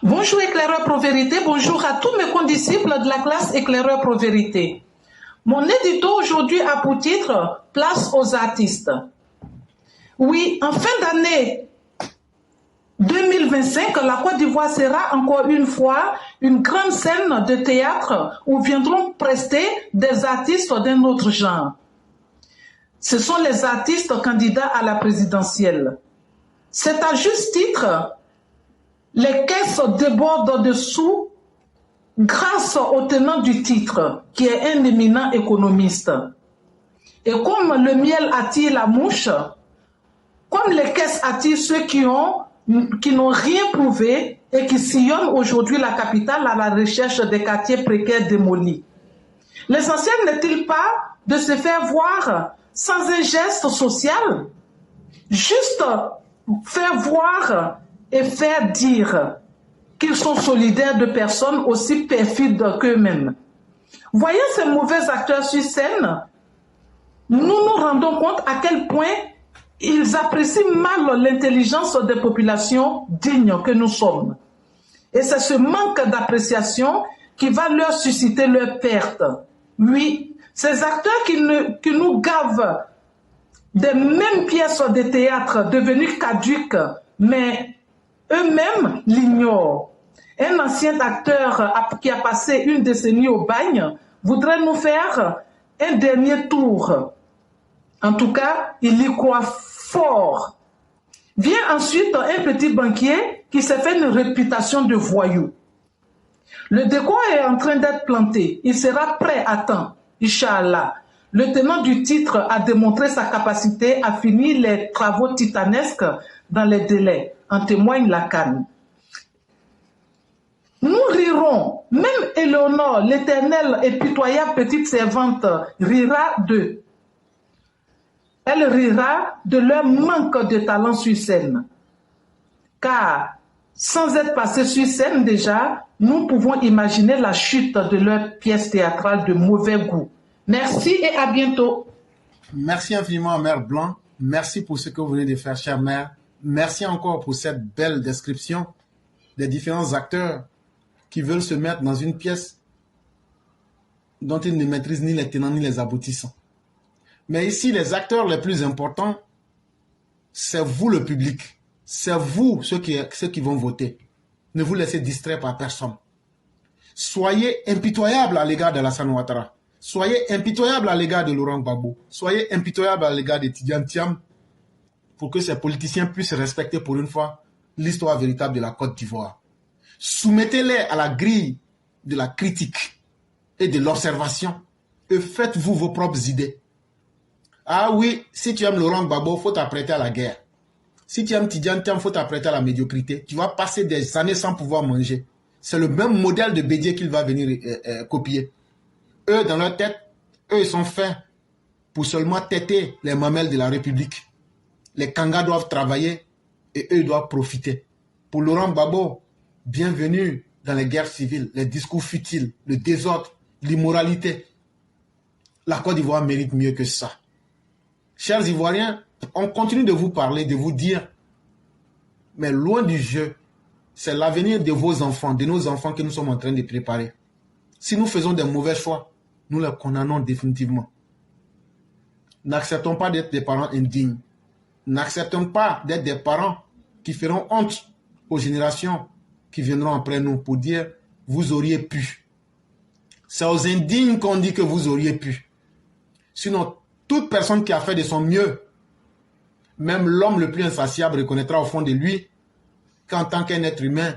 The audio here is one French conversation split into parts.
Bonjour éclaireur Pro-Vérité, bonjour à tous mes condisciples de la classe éclaireur Pro-Vérité. Mon édito aujourd'hui a pour titre « Place aux artistes ». Oui, en fin d'année 2025, la Côte d'Ivoire sera encore une fois une grande scène de théâtre où viendront prester des artistes d'un autre genre. Ce sont les artistes candidats à la présidentielle. C'est à juste titre, les caisses débordent de sous grâce au tenant du titre, qui est un éminent économiste. Et comme le miel attire la mouche, comme les caisses attirent ceux qui n'ont rien prouvé et qui sillonnent aujourd'hui la capitale à la recherche des quartiers précaires démolis. L'essentiel n'est-il pas de se faire voir sans un geste social? Juste faire voir et faire dire qu'ils sont solidaires de personnes aussi perfides qu'eux-mêmes. Voyant ces mauvais acteurs sur scène, nous nous rendons compte à quel point ils apprécient mal l'intelligence des populations dignes que nous sommes. Et c'est ce manque d'appréciation qui va leur susciter leur perte. Oui, ces acteurs qui nous gavent des mêmes pièces de théâtre devenues caduques, mais eux-mêmes l'ignorent. Un ancien acteur qui a passé une décennie au bagne voudrait nous faire un dernier tour. En tout cas, il y croit fort. Vient ensuite un petit banquier qui s'est fait une réputation de voyou. Le décor est en train d'être planté. Il sera prêt à temps, Inch'Allah. Le tenant du titre a démontré sa capacité à finir les travaux titanesques dans les délais. En témoigne la canne. Nous rirons, même Éléonore, l'éternelle et pitoyable petite servante, rira d'eux. Elle rira de leur manque de talent sur scène. Car, sans être passé sur scène déjà, nous pouvons imaginer la chute de leur pièce théâtrale de mauvais goût. Merci et à bientôt. Merci infiniment, Mère Blanc. Merci pour ce que vous venez de faire, chère mère. Merci encore pour cette belle description des différents acteurs qui veulent se mettre dans une pièce dont ils ne maîtrisent ni les tenants ni les aboutissants. Mais ici, les acteurs les plus importants, c'est vous le public. C'est vous ceux qui vont voter. Ne vous laissez distraire par personne. Soyez impitoyables à l'égard de Alassane Ouattara. Soyez impitoyables à l'égard de Laurent Gbagbo. Soyez impitoyables à l'égard de Tidjane Thiam pour que ces politiciens puissent respecter pour une fois l'histoire véritable de la Côte d'Ivoire. Soumettez-les à la grille de la critique et de l'observation et faites-vous vos propres idées. Ah oui, si tu aimes Laurent Gbagbo, il faut t'apprêter à la guerre. Si tu aimes Tidjane Thiam, il faut t'apprêter à la médiocrité. Tu vas passer des années sans pouvoir manger. C'est le même modèle de Bédié qu'il va venir copier. Eux, dans leur tête, eux, ils sont faits pour seulement têter les mamelles de la République. Les kangas doivent travailler et eux doivent profiter. Pour Laurent Gbagbo, bienvenue dans les guerres civiles, les discours futiles, le désordre, l'immoralité. La Côte d'Ivoire mérite mieux que ça. Chers Ivoiriens, on continue de vous parler, de vous dire, mais loin du jeu, c'est l'avenir de vos enfants, de nos enfants que nous sommes en train de préparer. Si nous faisons des mauvais choix, nous les condamnons définitivement. N'acceptons pas d'être des parents indignes. N'acceptons pas d'être des parents qui feront honte aux générations qui viendront après nous pour dire « vous auriez pu ». C'est aux indignes qu'on dit que vous auriez pu. Sinon, toute personne qui a fait de son mieux, même l'homme le plus insatiable reconnaîtra au fond de lui qu'en tant qu'un être humain,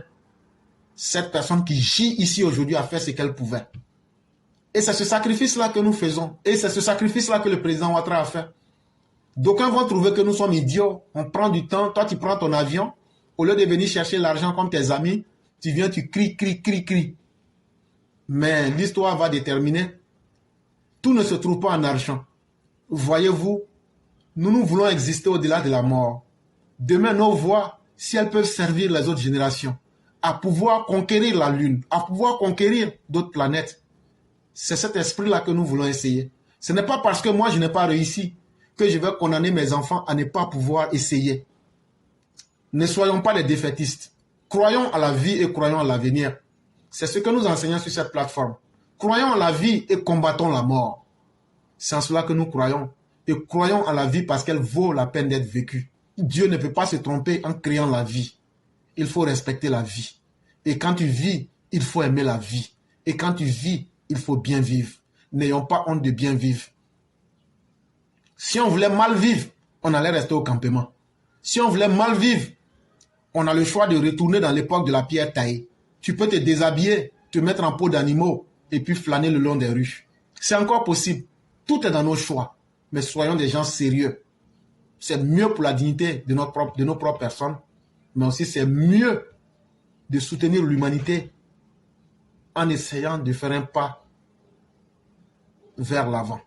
cette personne qui gît ici aujourd'hui a fait ce qu'elle pouvait. Et c'est ce sacrifice-là que nous faisons. Et c'est ce sacrifice-là que le président Ouattara a fait. D'aucuns vont trouver que nous sommes idiots. On prend du temps. Toi, tu prends ton avion. Au lieu de venir chercher l'argent comme tes amis, tu viens, tu cries, cries, cries, cries. Mais l'histoire va déterminer. Tout ne se trouve pas en argent. Voyez-vous, nous voulons exister au-delà de la mort. Demain, nos voix, si elles peuvent servir les autres générations, à pouvoir conquérir la Lune, à pouvoir conquérir d'autres planètes, c'est cet esprit-là que nous voulons essayer. Ce n'est pas parce que moi, je n'ai pas réussi que je vais condamner mes enfants à ne pas pouvoir essayer. Ne soyons pas les défaitistes. Croyons à la vie et croyons à l'avenir. C'est ce que nous enseignons sur cette plateforme. Croyons à la vie et combattons la mort. C'est en cela que nous croyons. Et croyons à la vie parce qu'elle vaut la peine d'être vécue. Dieu ne peut pas se tromper en créant la vie. Il faut respecter la vie. Et quand tu vis, il faut aimer la vie. Et quand tu vis, il faut bien vivre. N'ayons pas honte de bien vivre. Si on voulait mal vivre, on allait rester au campement. Si on voulait mal vivre, on a le choix de retourner dans l'époque de la pierre taillée. Tu peux te déshabiller, te mettre en peau d'animaux et puis flâner le long des rues. C'est encore possible. Tout est dans nos choix. Mais soyons des gens sérieux. C'est mieux pour la dignité de nos propres personnes, mais aussi c'est mieux de soutenir l'humanité en essayant de faire un pas vers l'avant.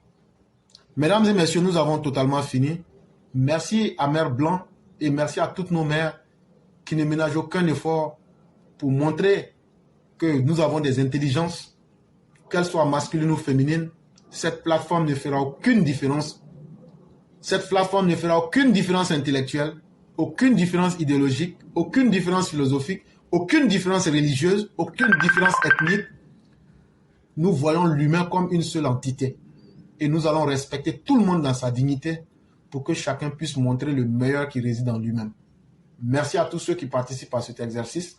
Mesdames et messieurs, nous avons totalement fini. Merci à Mère Blanc et merci à toutes nos mères qui ne ménagent aucun effort pour montrer que nous avons des intelligences, qu'elles soient masculines ou féminines. Cette plateforme ne fera aucune différence. Cette plateforme ne fera aucune différence intellectuelle, aucune différence idéologique, aucune différence philosophique, aucune différence religieuse, aucune différence ethnique. Nous voyons l'humain comme une seule entité. Et nous allons respecter tout le monde dans sa dignité pour que chacun puisse montrer le meilleur qui réside en lui-même. Merci à tous ceux qui participent à cet exercice.